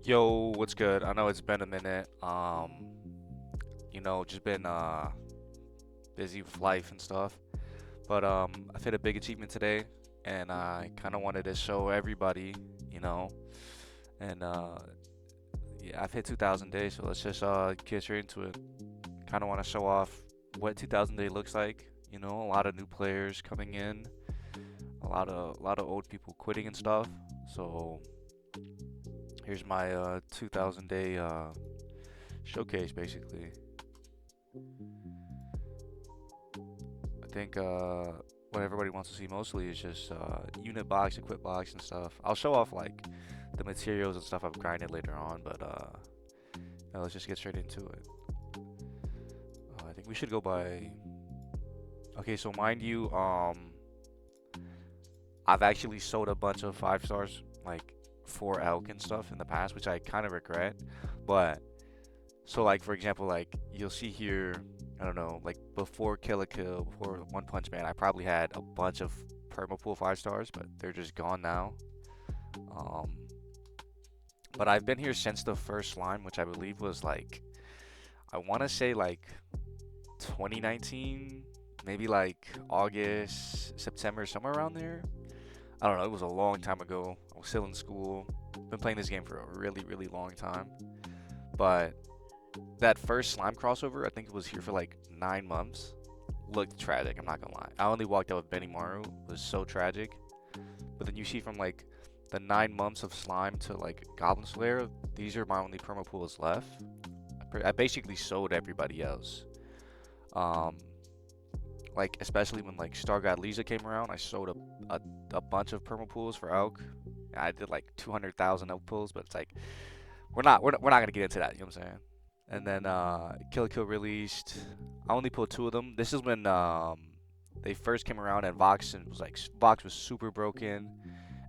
Yo, what's good? I know it's been a minute. Just been busy with life and stuff. But I've hit a big achievement today, and I kind of wanted to show everybody, you know. And yeah, I've hit 2,000 days, so let's just get straight into it. Kind of want to show off what 2,000 day looks like. A lot of new players coming in, a lot of old people quitting and stuff. So here's my 2,000 day showcase, basically. I think what everybody wants to see mostly is just unit box, equip box, and stuff. I'll show off like the materials and stuff I've grinded later on, but let's just get straight into it. I think we should go by. Okay, so mind you, I've actually sold a bunch of 5 stars like for elk and stuff in the past, which I kind of regret. But so like for example, like you'll see here, I don't know, like before Kill a Kill, before One Punch Man, I probably had a bunch of Permapool 5 stars, but they're just gone now. Um, but I've been here since the first slime, which I believe was like I want to say like 2019, maybe like August, September, somewhere around there. I don't know. It was a long time ago. I was still in school. Been playing this game for a really, really long time. But that first slime crossover, I think it was here for like 9 months. Looked tragic. I'm not gonna lie. I only walked out with Benny Maru. It was so tragic. But then you see from like the 9 months of slime to like Goblin Slayer, these are my only perma pools left. I basically sold everybody else. Um, like especially when like Star God Lisa came around, I sold a bunch of perma pools for Elk. I did like 200,000 Elk pools, but it's like we're not gonna get into that. You know what I'm saying? And then Kill la Kill released. I only pulled two of them. This is when they first came around and Vox was super broken,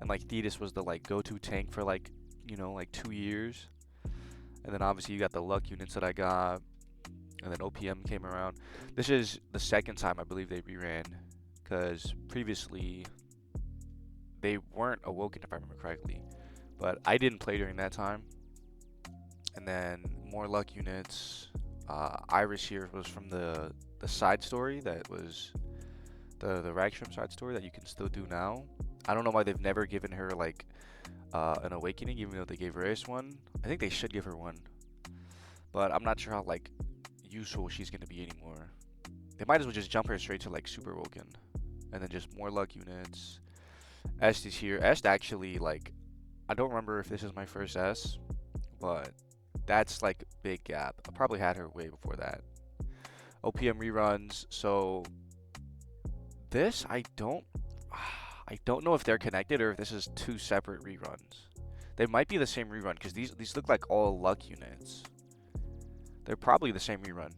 and like Thetis was the like go-to tank for like like 2 years. And then obviously you got the luck units that I got, and then OPM came around. This is the second time I believe they reran, because previously they weren't awoken if I remember correctly, but I didn't play during that time. And then more luck units. Iris here was from the side story that was the Ragstrom side story that you can still do now. I don't know why they've never given her like an awakening, even though they gave Reyes one. I think they should give her one, but I'm not sure how like useful she's gonna be anymore. They might as well just jump her straight to like Super Awoken, and then just more luck units. Est is here. Est actually like I don't remember if this is my first S, but that's like big gap. I probably had her way before that. OPM reruns. So this I don't know if they're connected or if this is two separate reruns. They might be the same rerun because these look like all luck units. They're probably the same rerun.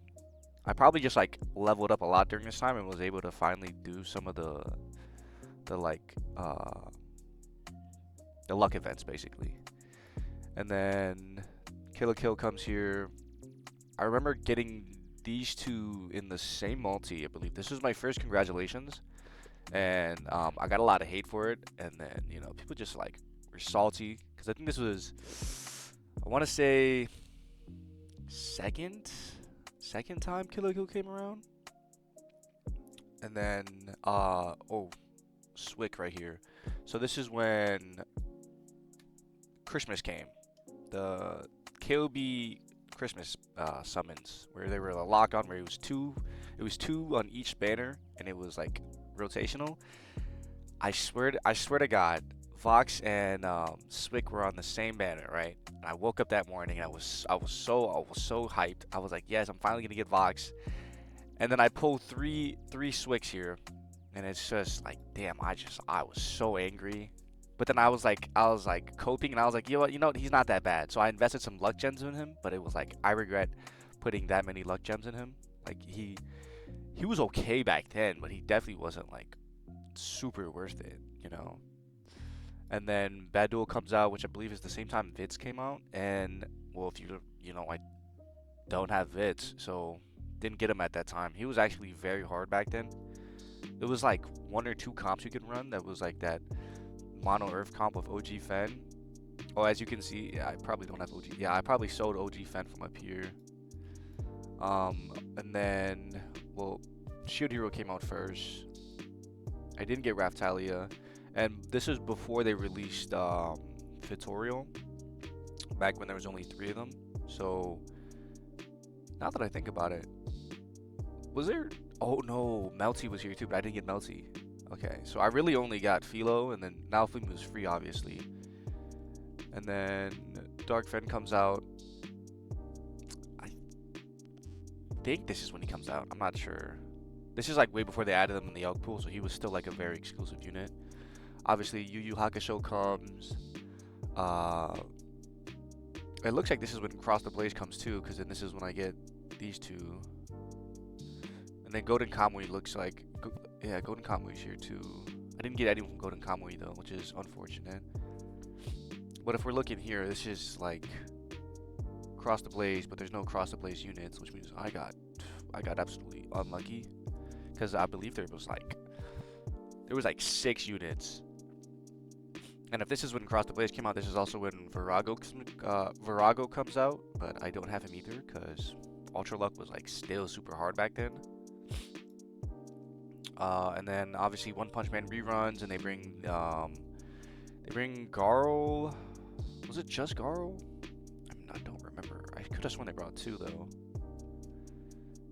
I probably just like leveled up a lot during this time and was able to finally do some of the like the luck events basically. And then Kill la Kill comes here. I remember getting these two in the same multi. I believe this was my first congratulations, and I got a lot of hate for it. And then people just like were salty because I think this was I want to say second second time Kill la Kill came around. And then Swick right here. So this is when Christmas came. The KOB Christmas summons where they were a lock on where it was two on each banner and it was like rotational. I swear to God, Vox and Swick were on the same banner, right? And I woke up that morning and I was so hyped. I was like, yes, I'm finally gonna get Vox. And then I pulled three Swicks here, and it's just like, damn, I was so angry. But then I was like coping, and I was like, you know what, he's not that bad. So I invested some luck gems in him, but it was like I regret putting that many luck gems in him. Like he was okay back then, but he definitely wasn't like super worth it. And then Bad Duel comes out, which I believe is the same time Vids came out. And well, if I don't have Vids, so didn't get him at that time. He was actually very hard back then. It was like one or two comps you could run that was like that mono Earth comp with OG Fen. Oh, as you can see, yeah, I probably don't have OG. Yeah, I probably sold OG Fen from up here. And then, well, Shield Hero came out first. I didn't get Raftalia, and this is before they released Fitorial, back when there was only 3 of them. So, now that I think about it, was there? Oh no, Melty was here too, but I didn't get Melty. Okay, so I really only got Philo, and then Nalfling was free, obviously. And then Dark Fen comes out. I think this is when he comes out. I'm not sure. This is like way before they added him in the Elk Pool, so he was still like a very exclusive unit. Obviously, Yu Yu Hakusho comes. Uh, it looks like this is when Cross the Blaze comes too, because then this is when I get these two. And then Golden Kamui looks like, yeah, Golden Kamui's here too. I didn't get anyone from Golden Kamui though, which is unfortunate. But if we're looking here, this is like Cross the Blaze, but there's no Cross the Blaze units, which means I got absolutely unlucky, because I believe there was like 6 units. And if this is when Cross the Blaze came out, this is also when Virago comes out, but I don't have him either because Ultra Luck was like still super hard back then. And then obviously One Punch Man reruns, and they bring Garl. Was it just Garl? I don't remember. I could have sworn they brought 2 though.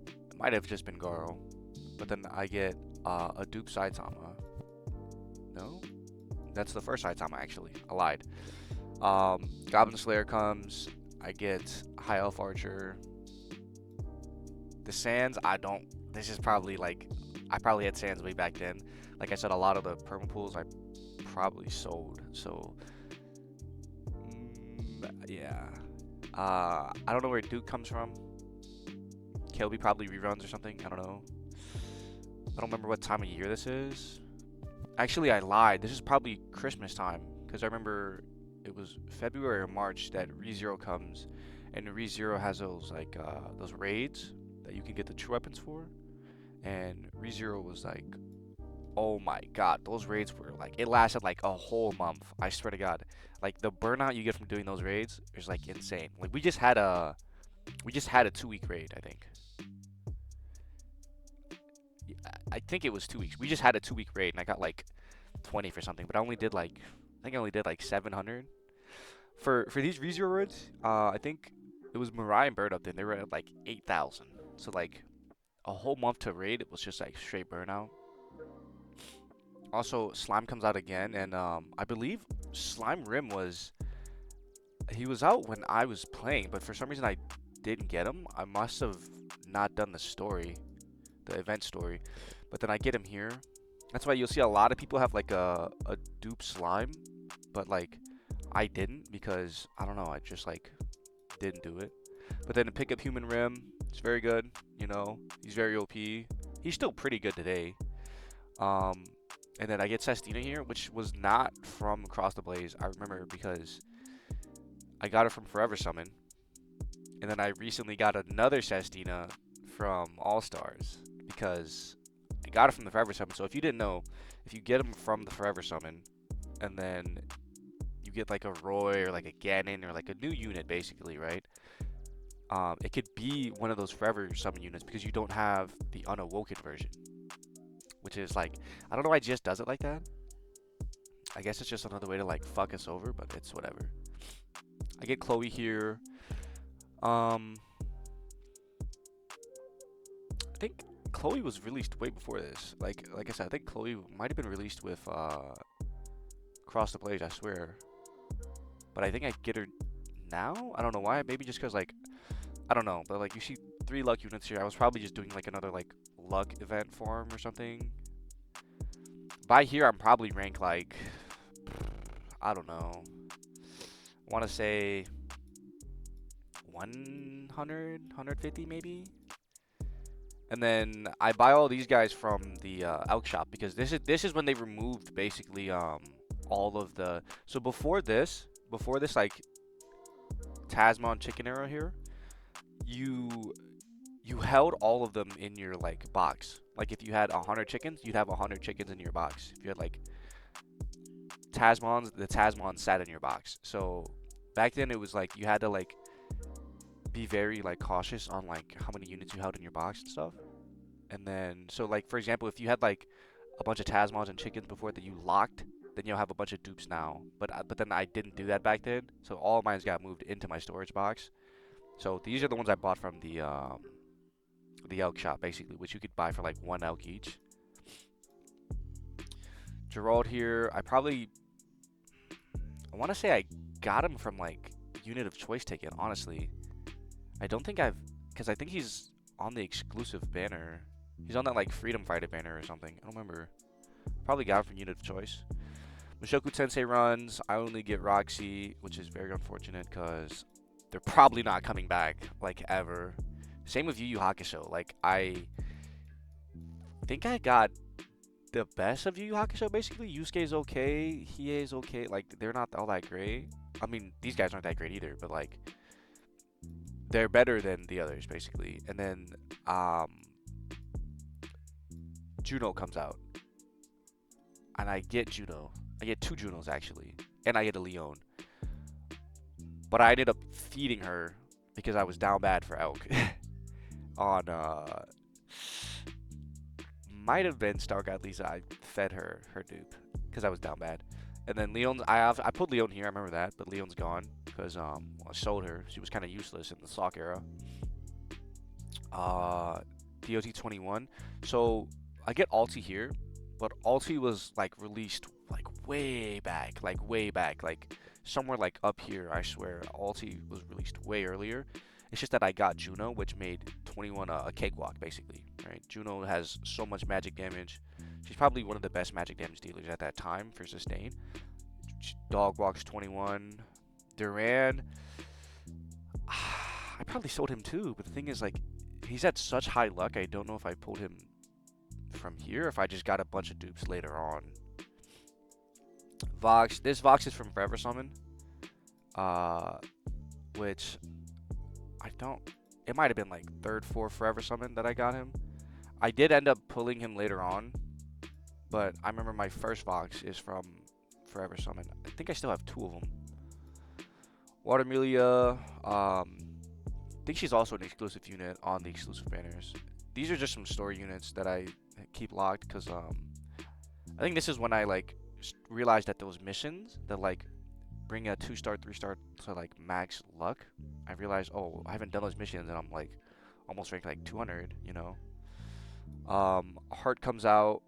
It might have just been Garl. But then I get a dupe Saitama. No? That's the first Saitama, actually. I lied. Goblin Slayer comes. I get High Elf Archer. The Sands, I don't. This is probably like. I probably had Sands way back then. Like I said, a lot of the perma pools I probably sold. So. Yeah. I don't know where Duke comes from. Kelby probably reruns or something. I don't know. I don't remember what time of year this is. Actually, I lied. This is probably Christmas time, because I remember it was February or March that ReZero comes, and ReZero has those like those raids that you can get the true weapons for, and ReZero was like, oh my god, those raids were like, it lasted like a whole month. I swear to God, like the burnout you get from doing those raids is like insane. Like we just had a 2-week raid, I think. I think it was 2 weeks. We just had a 2-week raid, and I got like 20 for something, but I think I only did like 700 for these ReZero raids. I think it was Mirai and Bird up there. They were at like 8,000. So like a whole month to raid, it was just like straight burnout. Also, Slime comes out again, and I believe Slime Rim was out when I was playing, but for some reason I didn't get him. I must have not done the story, the event story, but then I get him here. That's why you'll see a lot of people have like a dupe Slime, but like I didn't, because I don't know, I just like didn't do it. But then to pick up Human Rim, it's very good. You know, he's very OP. He's still pretty good today. And then I get Sestina here, which was not from Cross the Blaze. I remember because I got it from Forever Summon, and then I recently got another Sestina from All Stars because I got it from the Forever Summon. So if you didn't know, if you get them from the Forever Summon, and then you get like a Roy or like a Ganon or like a new unit, basically, right? It could be one of those Forever Summon units because you don't have the Unawoken version, which is like, I don't know why GS does it like that. I guess it's just another way to like fuck us over, but it's whatever. I get Chloe here. I think Chloe was released way before this. Like I said, I think Chloe might have been released with Cross the Blaze, I swear. But I think I get her now. I don't know why. Maybe just because like, I don't know. But like you see 3 luck units here. I was probably just doing like another like luck event for him or something. By here, I'm probably ranked like, I don't know. I want to say 100, 150 maybe. And then I buy all these guys from the Elk Shop because this is when they removed basically all of the. So before this like Tasmon chicken arrow here, you held all of them in your like box. Like if you had 100 chickens, you'd have 100 chickens in your box. If you had like the Tasmons sat in your box. So back then it was like you had to like be very like cautious on like how many units you held in your box and stuff. And then so like for example, if you had like a bunch of Tasmons and chickens before that you locked, then you'll have a bunch of dupes now. But then I didn't do that back then, so all of mine got moved into my storage box. So these are the ones I bought from the elk shop basically, which you could buy for like 1 elk each. Gerald here, I want to say I got him from like Unit of Choice ticket. Honestly, I don't think because I think he's on the exclusive banner. He's on that like Freedom Fighter banner or something. I don't remember. Probably got him from Unit of Choice. Mushoku Tensei runs. I only get Roxy, which is very unfortunate because they're probably not coming back like ever. Same with Yu Yu Hakusho. Like I think I got the best of Yu Yu Hakusho basically. Yusuke's okay, Hiei's okay. Like they're not all that great. I mean, these guys aren't that great either, but like they're better than the others basically. And then Juno comes out, and I get Juno. I get 2 Junos actually, and I get a Leon. But I ended up feeding her because I was down bad for elk. On might have been Star God Lisa. I fed her dupe because I was down bad. And then Leon, I put Leon here. I remember that, but Leon's gone because I sold her. She was kind of useless in the Sock era. DOT 21. So I get Alti here, but Alti was like released like way back, like somewhere like up here. I swear, Alti was released way earlier. It's just that I got Juno, which made 21 a cakewalk, basically. Right? Juno has so much magic damage. She's probably one of the best magic damage dealers at that time for sustain. Dog walks 21. Duran, I probably sold him too, but the thing is, like, he's at such high luck. I don't know if I pulled him from here, if I just got a bunch of dupes later on. Vox, this Vox is from Forever Summon, which I don't. It might have been like 3rd, 4th Forever Summon that I got him. I did end up pulling him later on, but I remember my first Vox is from Forever Summon. I think I still have 2 of them. Watermelia, I think she's also an exclusive unit on the exclusive banners. These are just some story units that I keep locked because I think this is when I like realized that those missions that like bring a 2-star, 3-star to like max luck. I realized, oh, I haven't done those missions and I'm like almost ranked like 200, you know. Heart comes out.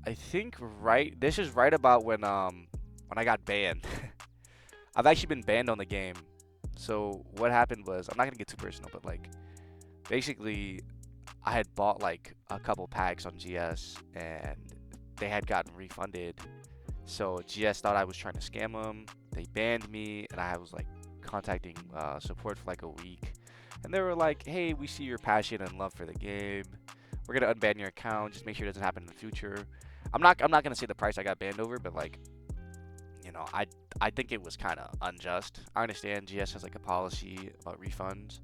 I think this is right about when I got banned. I've actually been banned on the game. So what happened was, I'm not gonna get too personal, but like basically I had bought like a couple packs on GS and they had gotten refunded. So GS thought I was trying to scam them. They banned me, and I was like contacting support for like a week, and they were like, "Hey, we see your passion and love for the game. We're gonna unban your account. Just make sure it doesn't happen in the future." I'm not gonna say the price I got banned over, but like, you know, I think it was kind of unjust. I understand GS has like a policy about refunds,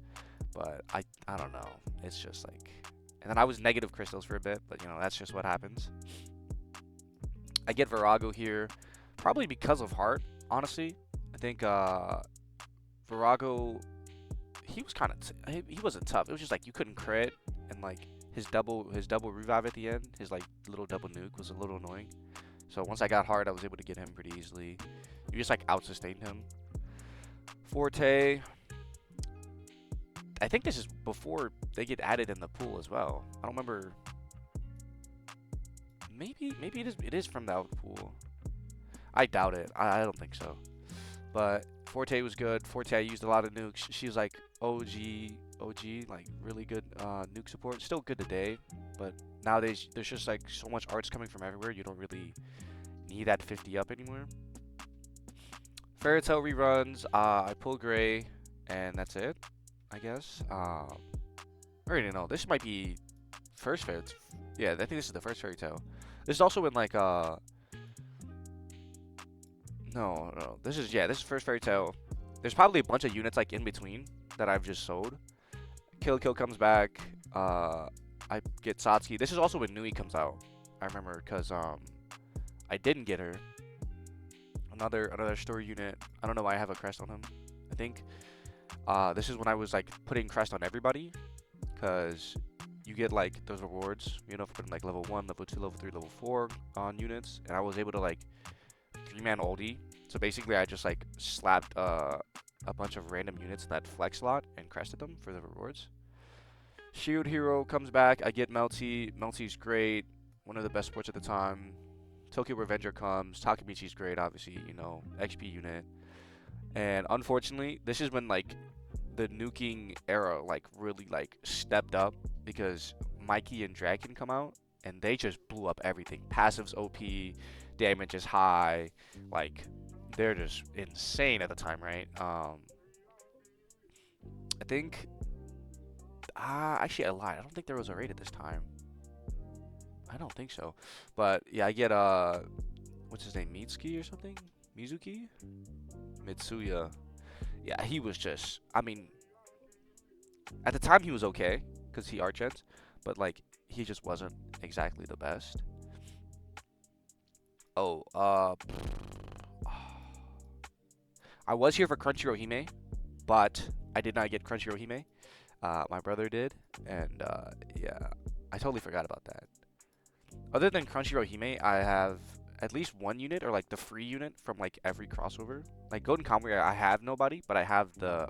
but I don't know. It's just like, and then I was negative crystals for a bit, but you know, that's just what happens. I get Virago here, probably because of Heart, honestly. I think Virago, he was kind of he wasn't tough. It was just like you couldn't crit, and like his double revive at the end, his like little double nuke was a little annoying. So once I got Heart, I was able to get him pretty easily. You just like out sustained him. Forte, I think this is before they get added in the pool as well. I don't remember. Maybe it is from the elk pool. I doubt it. I don't think so. But Forte was good. Forte, I used a lot of nukes. She was like OG, like really good nuke support. Still good today, but nowadays there's just like so much arts coming from everywhere. You don't really need that 50 up anymore. Fairy Tail reruns. I pull Gray, and that's it, I guess. I already know. This might be first Fairy. Yeah, I think this is the first Fairy Tail. This is also when like no, this is first Fairy Tail. There's probably a bunch of units like in between that I've just sold. Kill comes back. I get Satsuki. This is also when Nui comes out. I remember because I didn't get her. Another story unit. I don't know why I have a crest on him. I think this is when I was like putting crest on everybody, cause you get like those rewards, for putting like level 1, level 2, level 3, level 4 on units, and I was able to like 3-man ulti. So basically, I just like slapped a bunch of random units in that flex slot and crested them for the rewards. Shield Hero comes back. I get Melty. Melty's great. One of the best sports at the time. Tokyo Revenger comes. Takemichi's great, obviously, XP unit. And unfortunately, this is when like the nuking era like really like stepped up because Mikey and Draken come out and they just blew up everything. Passives OP, damage is high, like they're just insane at the time, right? I think actually I lied. I don't think there was a raid at this time. I don't think so. But yeah, I get what's his name? Mitsuki or something? Mizuki? Mitsuya. Yeah, he was just, I mean, at the time he was okay because he archens, but like he just wasn't exactly the best. Oh, I was here for Crunchyroll Hime, but I did not get Crunchyroll Hime. My brother did, and yeah, I totally forgot about that. Other than Crunchyroll Hime, I have at least one unit or like the free unit from like every crossover. Like Golden Kamuy, I have nobody, but I have the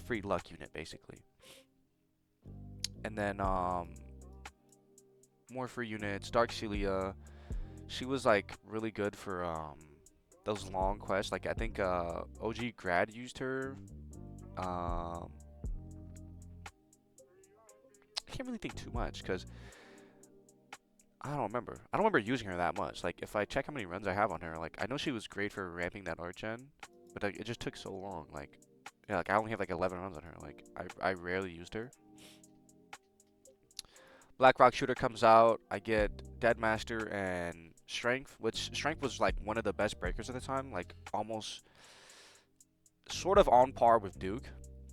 free luck unit basically. And then more free units. Dark Celia, she was like really good for those long quests. Like I think OG Grad used her. I can't really think too much because I don't remember. I don't remember using her that much. Like if I check how many runs I have on her, like I know she was great for ramping that Archen, but like, it just took so long. Like yeah, like I only have like 11 runs on her. Like I rarely used her. Black Rock Shooter comes out. I get Deadmaster and Strength, which Strength was like one of the best breakers at the time. Like almost sort of on par with Duke.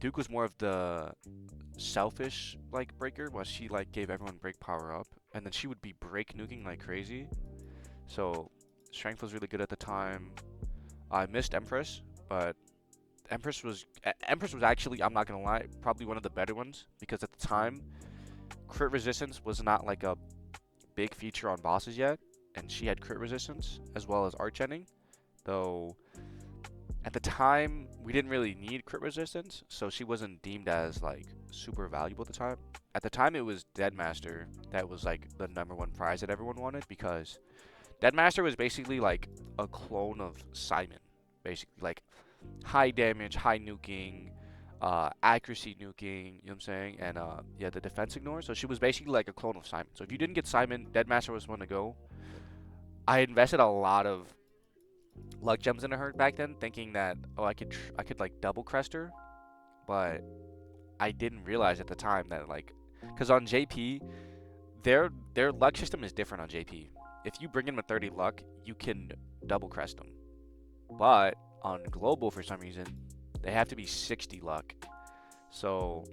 Duke was more of the selfish like breaker, while she like gave everyone break power up, and then she would be break nuking like crazy. So Strength was really good at the time. I missed Empress, but Empress was actually, I'm not gonna lie, probably one of the better ones because at the time crit resistance was not like a big feature on bosses yet, and she had crit resistance as well as archening, though at the time we didn't really need crit resistance, so she wasn't deemed as like super valuable at the time. At the time it was Deadmaster that was like the #1 prize that everyone wanted, because Deadmaster was basically like a clone of Simon, basically like high damage, high nuking, accuracy nuking, you know what I'm saying? And yeah, the defense ignore. So she was basically like a clone of Simon. So if you didn't get Simon, Deadmaster was one to go. I invested a lot of luck gems into her back then, thinking that I could like double crest her, but I didn't realize at the time that like, because on JP, their luck system is different on JP. If you bring in a 30 luck, you can double crest them, but on global for some reason they have to be 60 luck. So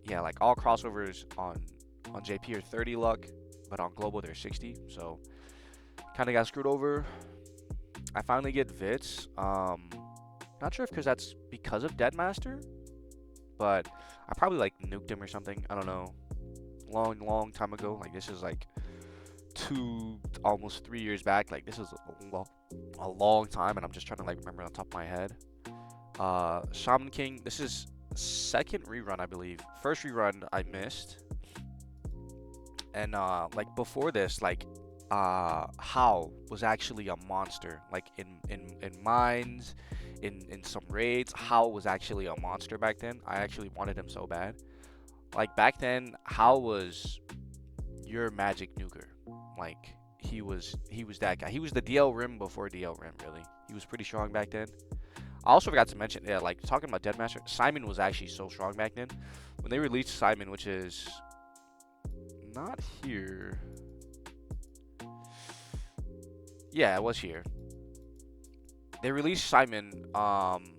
yeah, like all crossovers on JP are 30 luck, but on global they're 60. So kind of got screwed over. I finally get Vitz. Not sure if that's because of Deadmaster, but I probably like nuked him or something. I don't know. Long time ago. Like this is like almost 3 years back. Like this is a long time, and I'm just trying to like remember on top of my head. Shaman King. This is second rerun, I believe. First rerun I missed, and like before this, like Hao was actually a monster. Like in mines, in some raids, Hao was actually a monster back then. I actually wanted him so bad. Like back then, Hao was your magic nuker. Like he was that guy. He was the DL Rim before DL Rim, really. He was pretty strong back then. I also forgot to mention, yeah, like talking about Deadmaster, Simon was actually so strong back then. When they released Simon, which is not here. Yeah, it was here. They released Simon around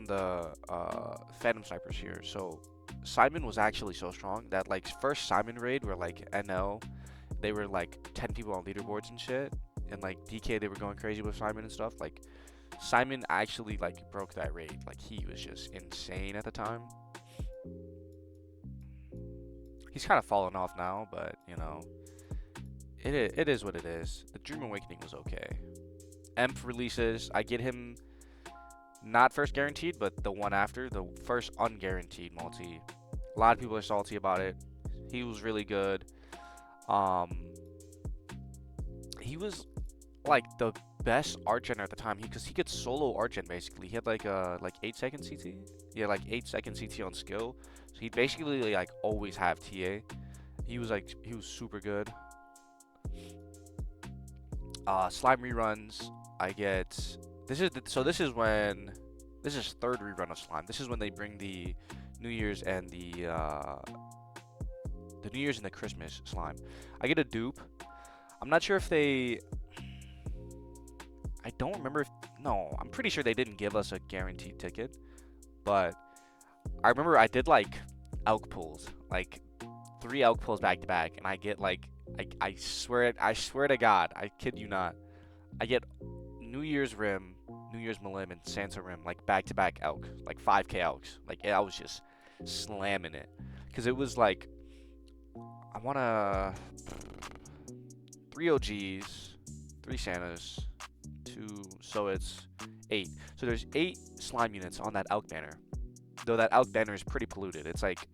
the Phantom Snipers here. So Simon was actually so strong that like first Simon raid were like NL, they were like 10 people on leaderboards and shit. and like DK, they were going crazy with Simon and stuff. Like Simon actually like broke that rate. Like he was just insane at the time. He's kind of fallen off now, but you know, it is what it is. The Dream Awakening was okay. EMP releases, I get him not first guaranteed, but the one after, the first unguaranteed multi. A lot of people are salty about it. He was really good. Um, he was like the best Artgen at the time because he could solo Artgen basically. He had like 8 second CT. Yeah, like 8 second CT on skill. So he basically like always have TA. He was super good. Slime reruns. I get this is third rerun of Slime. This is when they bring the New Year's and the New Year's and the Christmas Slime. I get a dupe. I'm not sure if they. I don't remember if no. I'm pretty sure they didn't give us a guaranteed ticket, but I remember I did like elk pulls, like 3 elk pulls back to back, and I get like I swear to God, I kid you not, I get New Year's Rim, New Year's Malim, and Santa Rim like back to back elk, like 5k elks. Like I was just slamming it because it was like I wanna 3 OGs, 3 Santas, 2, so it's 8. So there's 8 slime units on that elk banner. Though that elk banner is pretty polluted. It's like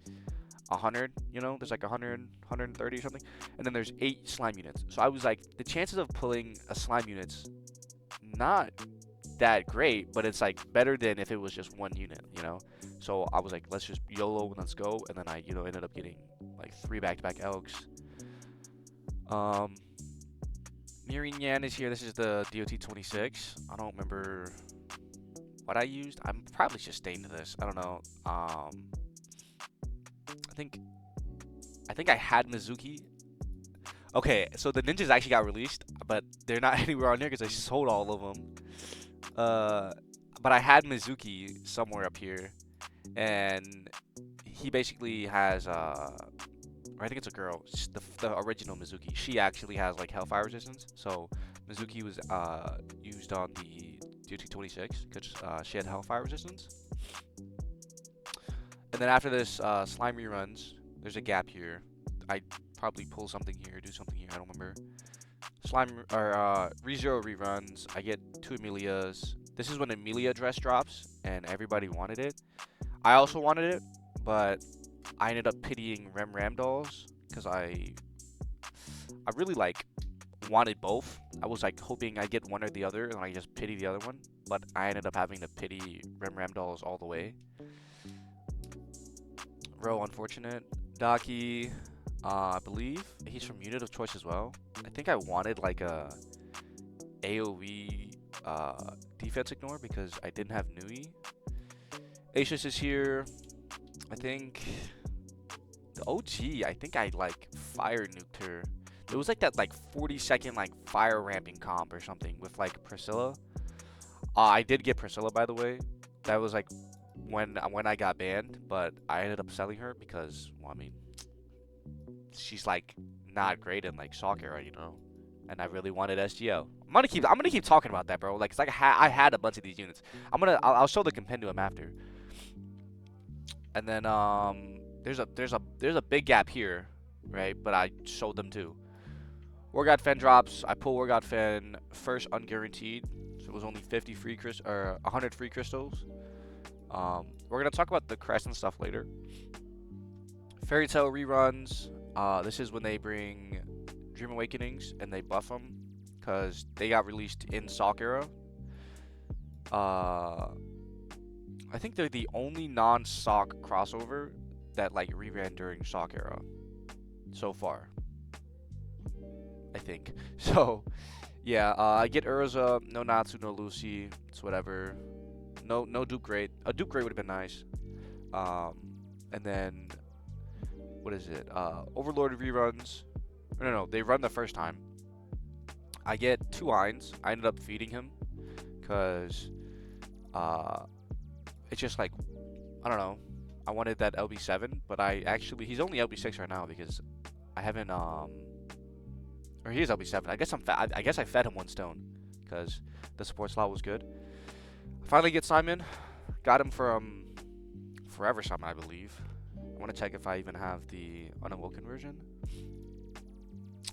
100, you know, there's like 100, 130 or something. And then there's 8 slime units. So I was like, the chances of pulling a slime unit's not that great, but it's like better than if it was just 1 unit, you know? So I was like, let's just YOLO and let's go. And then I, you know, ended up getting like 3 back-to-back elks. Mirin Yan is here. This is the DOT 26. I don't remember what I used. I'm probably just staying to this. I don't know. I think I had Mizuki. Okay, so the ninjas actually got released, but they're not anywhere on here because I sold all of them. But I had Mizuki somewhere up here, and he basically has I think it's a girl. The original Mizuki. She actually has like Hellfire resistance. So Mizuki was used on the DT26 because she had Hellfire resistance. And then after this, slime reruns. There's a gap here. I probably pull something here, do something here. I don't remember. Slime or ReZero reruns. I get 2 Emilias. This is when Emilia dress drops, and everybody wanted it. I also wanted it, but I ended up pitying Ram dolls because I really like wanted both. I was like hoping I get one or the other, and I just pity the other one. But I ended up having to pity Ram dolls all the way. Real unfortunate. Daki, I believe he's from Unit of Choice as well. I think I wanted like a AoE defense ignore because I didn't have Nui. Asus is here. I think the OG, I think I like fire nuked her. It was like that like 40-second like fire ramping comp or something with like Priscilla. I did get Priscilla, by the way. That was like when I got banned, but I ended up selling her because, well, I mean, she's like not great in like Sock era, you know. And I really wanted SGO. I'm gonna keep talking about that, bro. Like it's like I had a bunch of these units. I'll show the compendium after. And then there's a big gap here, right? But I sold them too. Wargod Fen drops. I pull Wargod Fen first unguaranteed, so it was only 50 free or 100 free crystals. We're gonna talk about the crest and stuff later. Fairy Tail reruns. This is when they bring Dream Awakenings and they buff them because they got released in Sock era. I think they're the only non-Sock crossover that like reran during Sock era so far. I think so. Yeah, I get Urza, no Natsu, no Lucy. It's whatever. No Duke Great. A Duke Great would have been nice. And then what is it? Overlord reruns. No, they run the first time. I get 2 Eins. I ended up feeding him because it's just like, I don't know. I wanted that LB7, but he's only LB6 right now because I haven't Or he is LB7. I guess I guess I fed him 1 stone because the support slot was good. Finally get Simon. Got him from Forever Summon, I believe. I want to check if I even have the Unawoken version.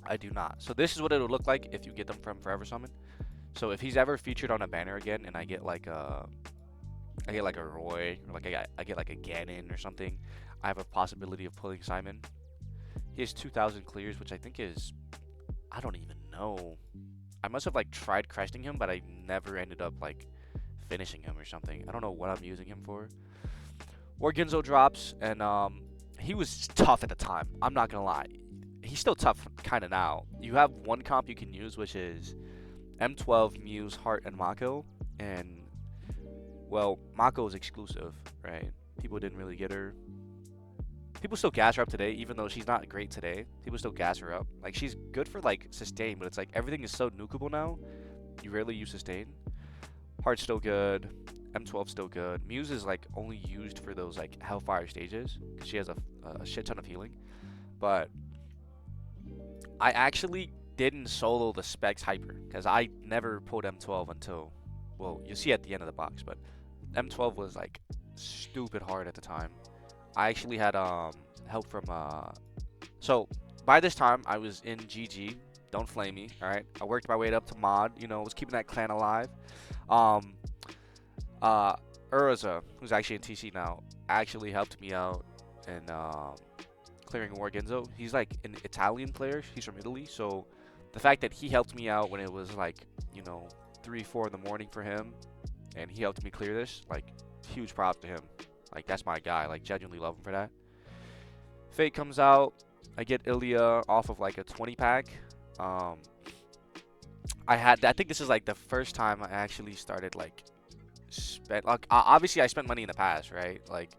I do not. So this is what it would look like if you get them from Forever Summon. So if he's ever featured on a banner again, and I get like a Roy, or like I get like a Ganon or something, I have a possibility of pulling Simon. He has 2,000 clears, which I think is, I don't even know. I must have like tried cresting him, but I never ended up like finishing him or something. I don't know what I'm using him for. Wargenzo drops, and he was tough at the time. I'm not gonna lie. He's still tough kind of now. You have one comp you can use, which is M12, Muse, Heart, and Mako. And, well, Mako is exclusive, right? People didn't really get her. People still gas her up today, even though she's not great today. People still gas her up. Like, she's good for, like, sustain, but it's like everything is so nukable now. You rarely use sustain. Heart's still good. M12's still good. Muse is, like, only used for those, like, Hellfire stages, because she has a shit ton of healing. But I actually didn't solo the Specs Hyper, because I never pulled M12 until, well, you see at the end of the box, but M12 was, like, stupid hard at the time. I actually had help from so by this time I was in GG. Don't flame me, all right? I worked my way up to mod, you know, was keeping that clan alive. Urza, who's actually in TC now, actually helped me out in clearing Wargenzo. He's like an Italian player. He's from Italy, so the fact that he helped me out when it was like, you know, 3, 4 in the morning for him, and he helped me clear this, like, huge props to him. Like, that's my guy. Like, genuinely love him for that. Fate comes out. I get Ilya off of, like, a 20 pack. I think this is, like, the first time I actually started, like, like, obviously, I spent money in the past, right? Like,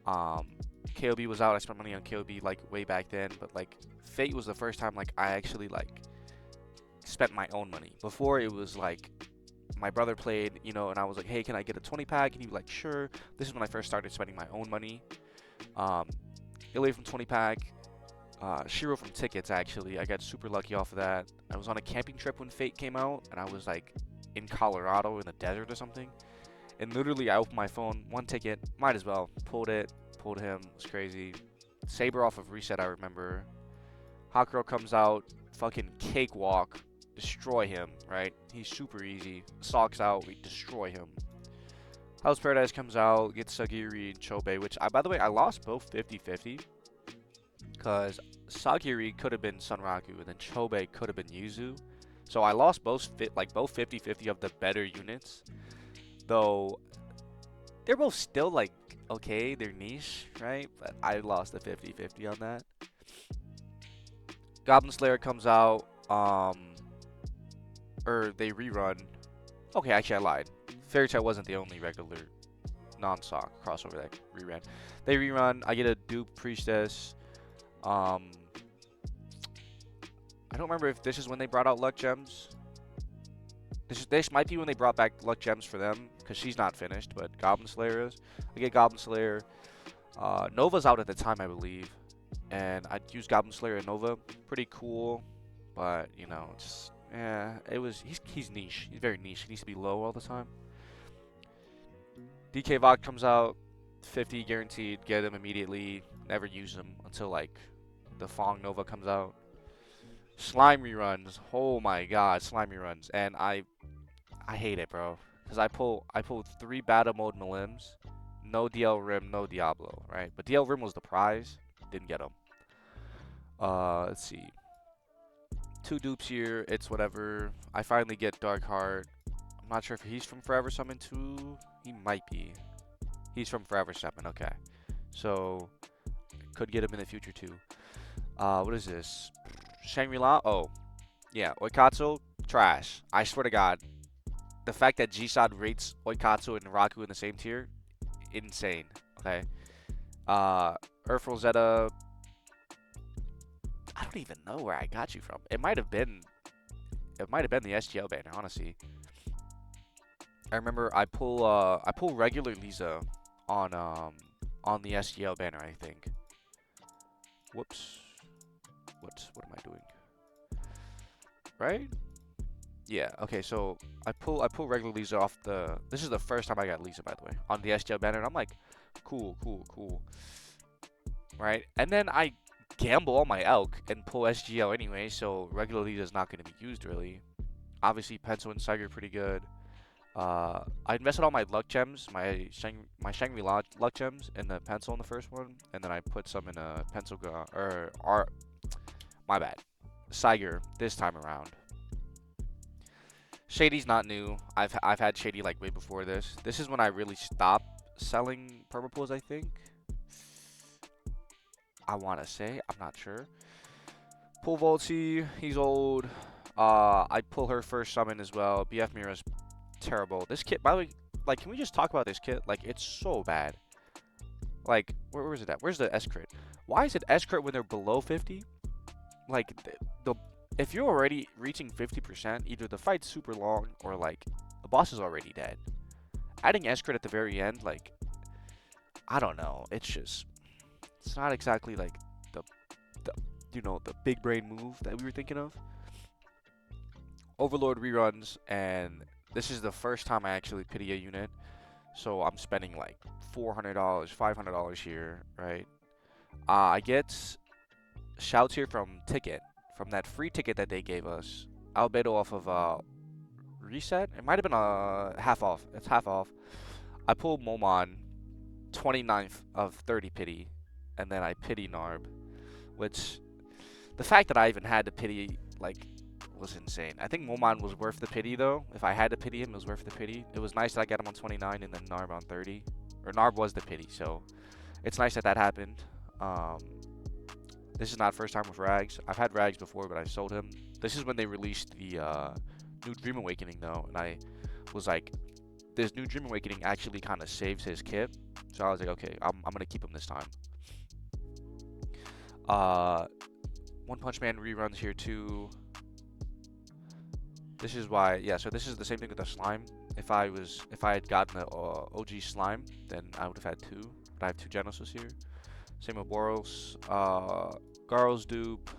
KOB was out. I spent money on KOB, like, way back then. But, like, Fate was the first time, like, I actually, like, spent my own money. Before, it was, like, my brother played, you know, and I was like, hey, can I get a 20 pack? And he was like, sure. This is when I first started spending my own money. Ilya from 20 pack. Shiro from tickets, actually. I got super lucky off of that. I was on a camping trip when Fate came out, and I was like in Colorado in the desert or something. And literally, I opened my phone, 1 ticket, might as well. Pulled it, pulled him. It was crazy. Saber off of reset, I remember. Hakuro comes out, fucking cakewalk. Destroy him, right? He's super easy. Socks out, we destroy him. Hell's Paradise comes out, gets Sagiri and Chobe, which, by the way, I lost both 50-50. Because Sagiri could have been Sunraku, and then Chobe could have been Yuzu. So I lost both 50-50 of the better units. Though, they're both still, like, okay, they're niche, right? But I lost the 50-50 on that. Goblin Slayer comes out, or they rerun. Okay, actually I lied. Fairy Tail wasn't the only regular non-sock crossover that reran. They rerun. I get a dupe priestess. I don't remember if this is when they brought out luck gems. This might be when they brought back luck gems for them, because she's not finished, but Goblin Slayer is. I get Goblin Slayer. Nova's out at the time, I believe, and I'd use Goblin Slayer and Nova. Pretty cool, but you know, just. Yeah, he's niche. He's very niche. He needs to be low all the time. DK Vok comes out, 50 guaranteed. Get him immediately. Never use him until like the Fong Nova comes out. Slime reruns. Oh my god, slime reruns. And I hate it, bro. Cause I pulled 3 battle mode Malims, no DL Rim, no Diablo, right? But DL Rim was the prize. Didn't get him. Let's see. 2 dupes here, it's whatever. I finally get Darkheart. I'm not sure if he's from Forever Summon too. He might be. He's from Forever Summon, okay. So, could get him in the future too. What is this? Shangri-La? Oh, yeah, Oikatsu, trash. I swear to God. The fact that G-Sod rates Oikatsu and Raku in the same tier, insane, okay. Earth Rosetta, I don't even know where I got you from. It might have been the SGL banner, honestly. I remember I pull regular Lisa on the SGL banner, I think. Whoops. What am I doing? right? Yeah. Okay. So I pull regular Lisa off the. This is the first time I got Lisa, by the way, on the SGL banner, and I'm like, cool, cool, cool, right? And then I gamble on my elk and pull SGL anyway, so regular Lisa is not going to be used really. Obviously, Pencil and Saiger pretty good. I invested all my luck gems, my Shangri-La luck gems in the pencil in the first one, and then I put some in a pencil or art. My bad, Saiger this time around. Shady's not new. I've had Shady like way before this. This is when I really stopped selling purples. I think. I want to say I'm not sure. Pull Volty, he's old. I pull her first summon as well. BF Mira's terrible. This kit, by the way, like, can we just talk about this kit? Like, it's so bad. Like, where is it at? Where's the S crit? Why is it S crit when they're below 50? Like, if you're already reaching 50%, either the fight's super long or like the boss is already dead. Adding S crit at the very end, like, I don't know. It's not exactly like the the big brain move that we were thinking of. Overlord reruns, and this is the first time I actually pity a unit, so I'm spending like $400, $500 here, right? I get shouts here from Ticket, from that free ticket that they gave us. Albedo off of Reset. It might have been half off. It's half off. I pulled Momon, 29th of 30 pity, and then I pity Narb, which the fact that I even had to pity like was insane. I think Momon was worth the pity though. If I had to pity him, it was worth the pity. It was nice that I got him on 29 and then Narb on 30. Or Narb was the pity, so it's nice that that happened. This is not first time with Rags. I've had Rags before, but I sold him. This is when they released the new Dream Awakening though, and I was like, this new Dream Awakening actually kind of saves his kit. So I was like, okay, I'm gonna keep him this time. One Punch Man reruns here too. This is why, yeah. So this is the same thing with the slime. If I had gotten the OG slime, then I would have had two. But I have two Genesis here. Same with Boros. Garl's dupe.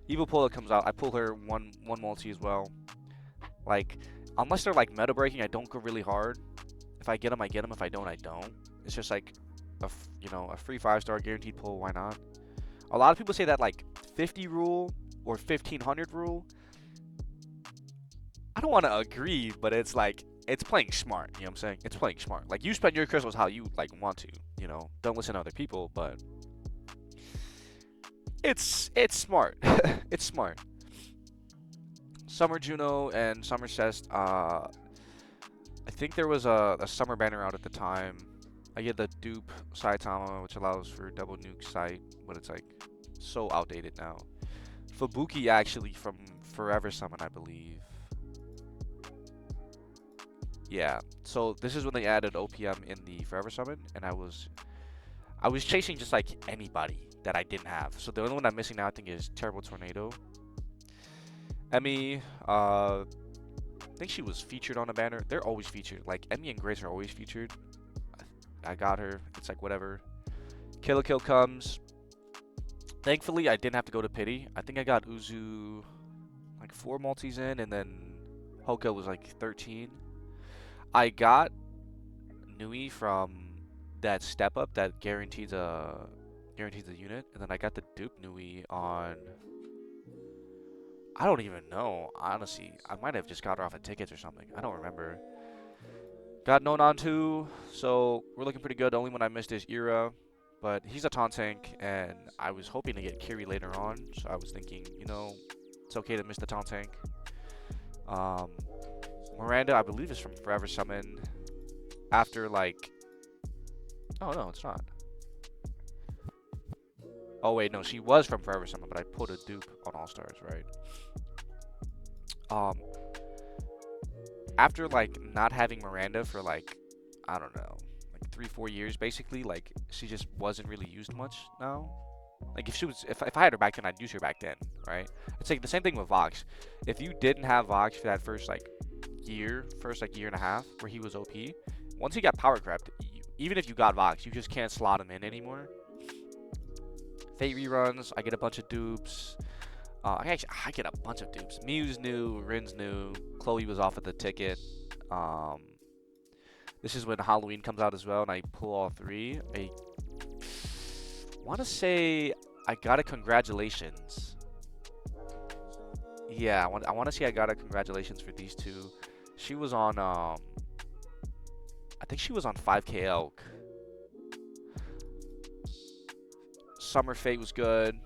Evil Pull that comes out. I pull her one multi as well. Like, unless they're like meta breaking, I don't go really hard. If I get them, I get them. If I don't, I don't. It's just like a free 5-star guaranteed pull. Why not? A lot of people say that like 50 rule or 1500 rule. I don't want to agree, but it's like, it's playing smart. You know what I'm saying? It's playing smart. Like, you spend your crystals how you like want to. Don't listen to other people, but it's smart. It's smart. Summer Juno and Summer Cest. I think there was a summer banner out at the time. I get the dupe Saitama, which allows for double nuke sight, but it's like so outdated now. Fubuki actually from Forever Summon, I believe. Yeah, so this is when they added OPM in the Forever Summon, and I was chasing just like anybody that I didn't have. So the only one I'm missing now, I think, is Terrible Tornado. Emmy, I think she was featured on a banner. They're always featured. Like, Emmy and Grace are always featured. I got her. It's like whatever. Kill a Kill comes. Thankfully, I didn't have to go to pity. I think I got Uzu like 4 multis in, and then Hoka was like 13. I got Nui from that step up that guarantees a unit, and then I got the dupe Nui on. I don't even know, honestly. I might have just got her off of tickets or something. I don't remember. Got Nonon too, so we're looking pretty good. The only one I missed is Ira, but he's a taunt tank, and I was hoping to get Kiri later on, so I was thinking, it's okay to miss the taunt tank. Miranda, I believe, is from Forever Summon. After, like... Oh, no, it's not. Oh, wait, no, she was from Forever Summon, but I pulled a dupe on All-Stars, right? After, like, not having Miranda for, like, I don't know, like 3-4 years, basically, like, she just wasn't really used much now. Like, if I had her back then, I'd use her back then, right? It's like the same thing with Vox. If you didn't have Vox for that first year and a half, where he was OP, once he got power crept, even if you got Vox, you just can't slot him in anymore. Fate reruns, I get a bunch of dupes. I get a bunch of dupes. Mew's new, Rin's new, Chloe was off of the ticket. Um, this is when Halloween comes out as well, and I pull all three. I want to say I got a congratulations. Yeah, I want to say I got a congratulations for these two. She was on I think she was on 5K Elk. Summer Fate was good.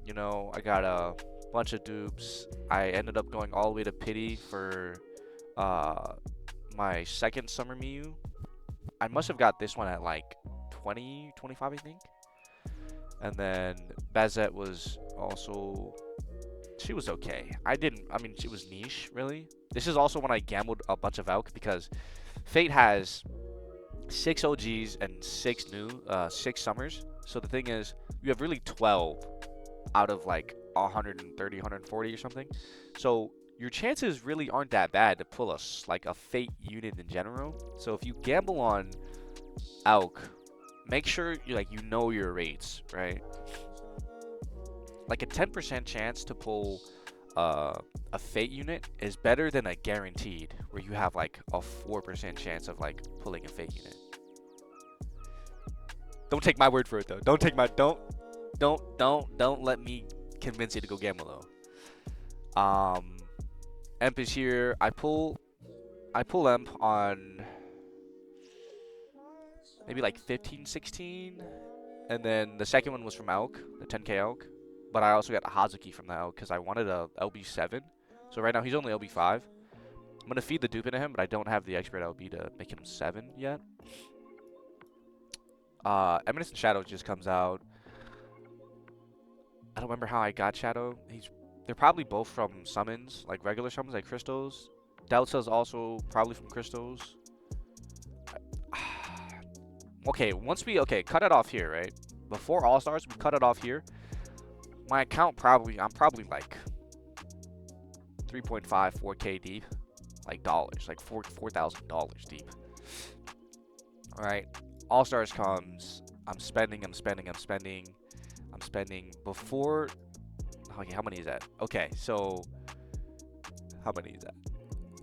You know, I got a bunch of dupes. I ended up going all the way to Pity for my second Summer Mew. I must have got this one at like 20, 25, I think. And then Bazette was also, she was okay. I mean, she was niche, really. This is also when I gambled a bunch of Elk because Fate has 6 OGs and 6 Summers. So the thing is, you have really 12 out of like 130, 140 or something. So your chances really aren't that bad to pull like a Fate unit in general. So if you gamble on Elk, make sure you know your rates, right? Like a 10% chance to pull a Fate unit is better than a guaranteed, where you have like a 4% chance of like pulling a Fate unit. Don't take my word for it though. Don't let me convince you to go gamble though. Emp is here. I pull Emp on maybe like 15, 16, and then the second one was from Elk, the 10K Elk. But I also got a Hazuki from the Elk because I wanted a LB7. So right now he's only LB5. I'm gonna feed the dupe into him, but I don't have the expert LB to make him 7 yet. Eminence and Shadow just comes out. I don't remember how I got Shadow. They're probably both from summons, like regular summons, like Crystals. Delta's also probably from Crystals. Okay, cut it off here, right? Before All Stars, we cut it off here. My account I'm probably like 3.5, 4K deep, like dollars, like $4,000 deep. All right, All Stars comes. I'm spending before. Okay, how many is that? Okay, so how many is that?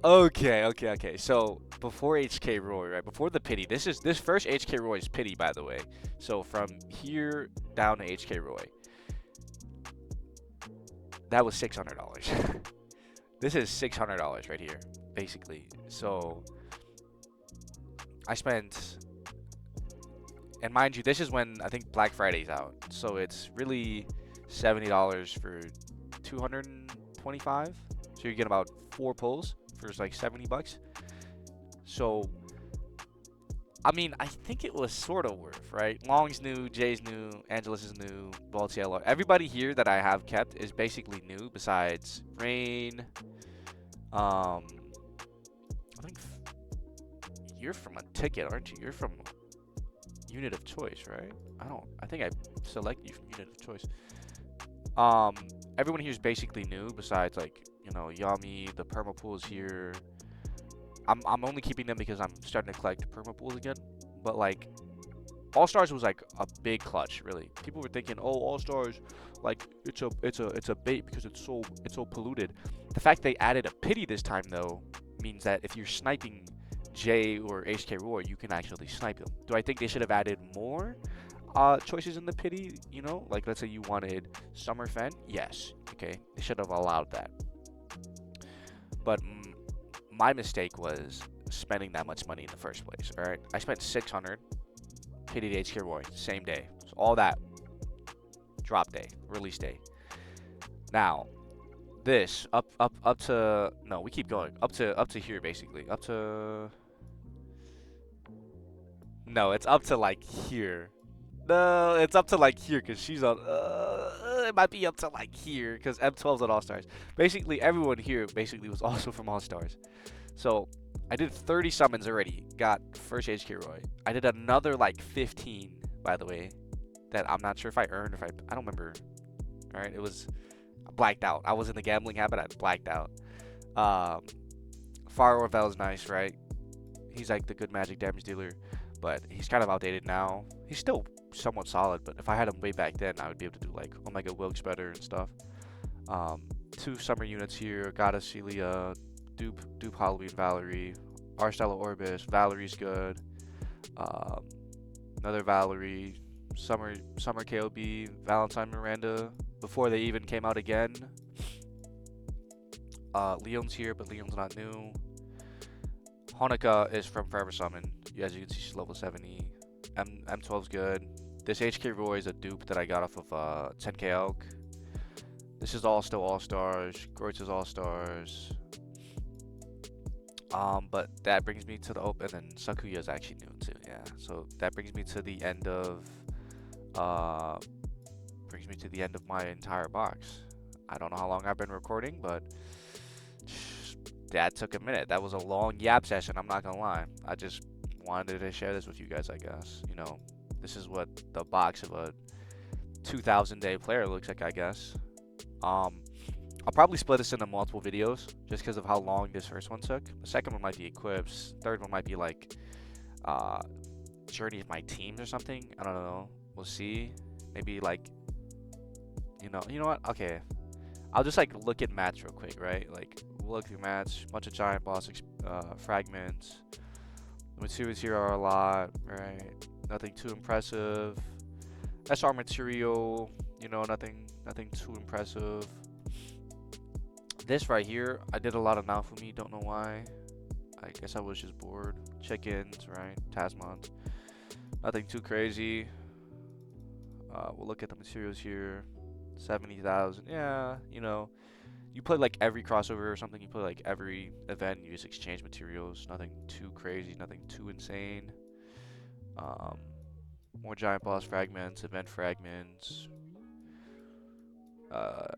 Okay. So before HK Roy, right? Before the Pity. This first HK Roy is Pity, by the way. So from here down to HK Roy, that was $600. This is $600 right here, basically. So I spent, and mind you, this is when I think Black Friday's out. So it's really $70 for 225. So you get about 4 pulls for like $70. So I mean, I think it was sort of worth, right? Long's new, Jay's new, Angelus is new, Baltiello. Everybody here that I have kept is basically new besides Rain. I think you're from a ticket, aren't you? You're from Unit of Choice, right? I think I selected you from Unit of Choice. Everyone here is basically new besides like, Yami, the perma pool is here. I'm only keeping them because I'm starting to collect perma pools again. But like All Stars was like a big clutch, really. People were thinking, "Oh, All Stars, like it's a bait because it's so polluted." The fact they added a Pity this time though means that if you're sniping Jay or HK Roy, you can actually snipe them. Do I think they should have added more choices in the Pity? Like let's say you wanted Summer Fen, yes, okay, they should have allowed that. But my mistake was spending that much money in the first place. All right, I spent 600. Pity to HK Roy, same day. So all that, drop day, release day. Now, this up to no, we keep going up to here basically. No, it's up to like here. No, it's up to like here because she's on. It might be up to like here because M12's on All Stars. Basically, everyone here basically was also from All Stars. So I did 30 summons already. Got first HK Roy. I did another like 15, by the way, that I'm not sure if I earned. I don't remember. All right, it was blacked out. I was in the gambling habit. I blacked out. Far Orvel is nice, right? He's like the good magic damage dealer, but he's kind of outdated now. He's still somewhat solid, but if I had him way back then, I would be able to do like Omega Wilkes better and stuff. Two summer units here. Goddess Celia, Dupe Halloween Valerie, Arstella Orbis. Valerie's good. Um, Another Valerie. Summer KOB. Valentine Miranda. Before they even came out again. Leon's here, but Leon's not new. Honoka is from Forever Summon. As you can see, she's level 70. M12's good. This HK Roy is a dupe that I got off of 10k Elk. This is all still All-Stars. Groitz is All-Stars. But that brings me to the open, and then Sakuya is actually new too, yeah. So that brings me to the end of my entire box. I don't know how long I've been recording, but that took a minute. That was a long yap session, I'm not gonna lie. I just wanted to share this with you guys, I guess. You know, this is what the box of a 2,000-day player looks like, I guess. I'll probably split this into multiple videos just because of how long this first one took. The second one might be equips. Third one might be like journey of my teams or something. I don't know. We'll see. Maybe like you know what? Okay. I'll just like look at mats real quick, right? Like we'll look through mats, bunch of giant boss fragments. The materials here are a lot, right? Nothing too impressive. SR material, you know, nothing too impressive. This right here, I did a lot of Naofumi, don't know why. I guess I was just bored. Chickens, right? Tasmons. Nothing too crazy. We'll look at the materials here. 70,000. Yeah, you know, you play like every crossover or something. You play like every event. You just exchange materials. Nothing too crazy. Nothing too insane. More giant boss fragments, event fragments.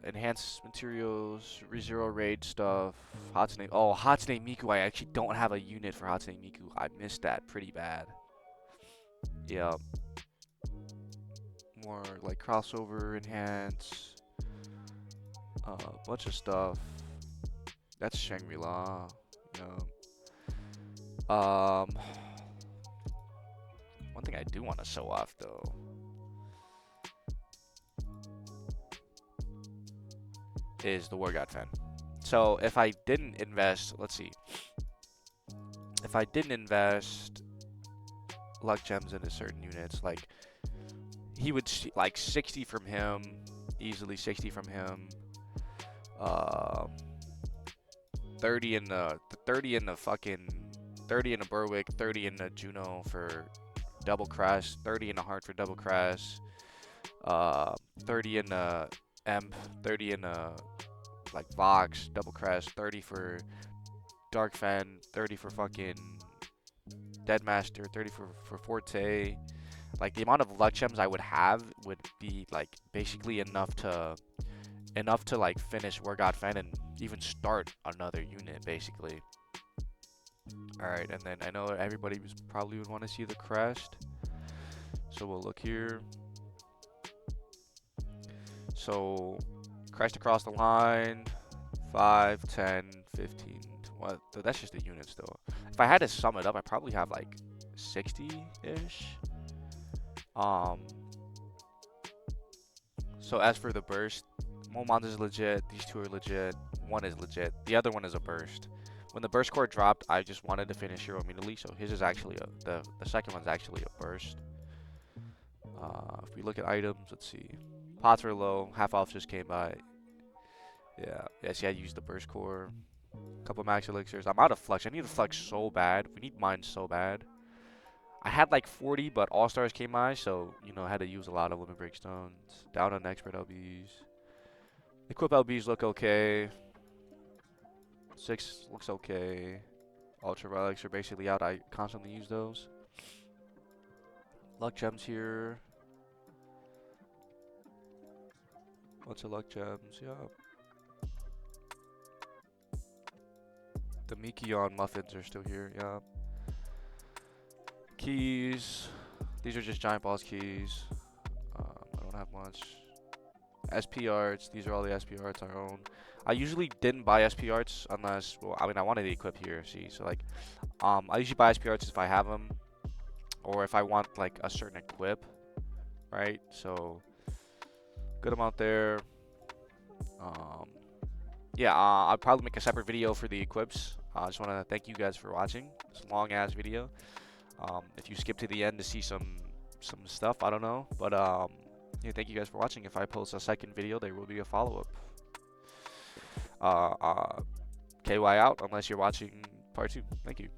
Enhanced materials, ReZero raid stuff, Hatsune. Oh, Hatsune Miku. I actually don't have a unit for Hatsune Miku. I missed that pretty bad. Yeah. More like crossover, enhance, bunch of stuff. That's Shangri-La. You know. One thing I do want to show off though. Is the War God fan. So if I didn't invest, let's see. If I didn't invest luck gems into certain units, like he would like 60 from him, easily 60 from him. 30 in the 30 in the Berwick, 30 in the Juno for double crash, 30 in the Heart for double crash, 30 in the Emp, 30 in the like Vox, double crash, 30 for Dark Fen, 30 for fucking Deadmaster, 30 for Forte. Like the amount of luck gems I would have would be like basically enough to like finish War God Fen and even start another unit basically. Alright, and then I know everybody probably would want to see the crest. So we'll look here. So crest across the line, 5, 10, 15, what? That's just the units though. If I had to sum it up, I probably have like 60-ish. So as for the burst, Momon is legit, these two are legit, one is legit, the other one is a burst. When the burst core dropped, I just wanted to finish Hero immediately, so his is actually the second one's actually a burst. If we look at items, let's see. Pots are low, half off just came by. Yeah, see I used the burst core. Couple max elixirs. I'm out of flux. I need a flux so bad. We need mine so bad. I had like 40, but All Stars came by, so you know I had to use a lot of Limit Break Stones. Down on expert LBs. Equip LBs look okay. 6 looks okay. Ultra relics are basically out. I constantly use those. Luck gems here. Lots of luck gems. Yeah. The Mikion muffins are still here. Yeah. Keys. These are just giant boss keys. I don't have much. SP arts. These are all the SP arts I own. I usually didn't buy SP arts unless, well, I mean, I wanted to equip here. See, so like, I usually buy SP arts if I have them, or if I want like a certain equip, right? So, good amount there. Um, yeah, I'll probably make a separate video for the equips. I just want to thank you guys for watching this long ass video. If you skip to the end to see some stuff, I don't know, but yeah, thank you guys for watching. If I post a second video, there will be a follow-up. KY out unless you're watching part 2. Thank you.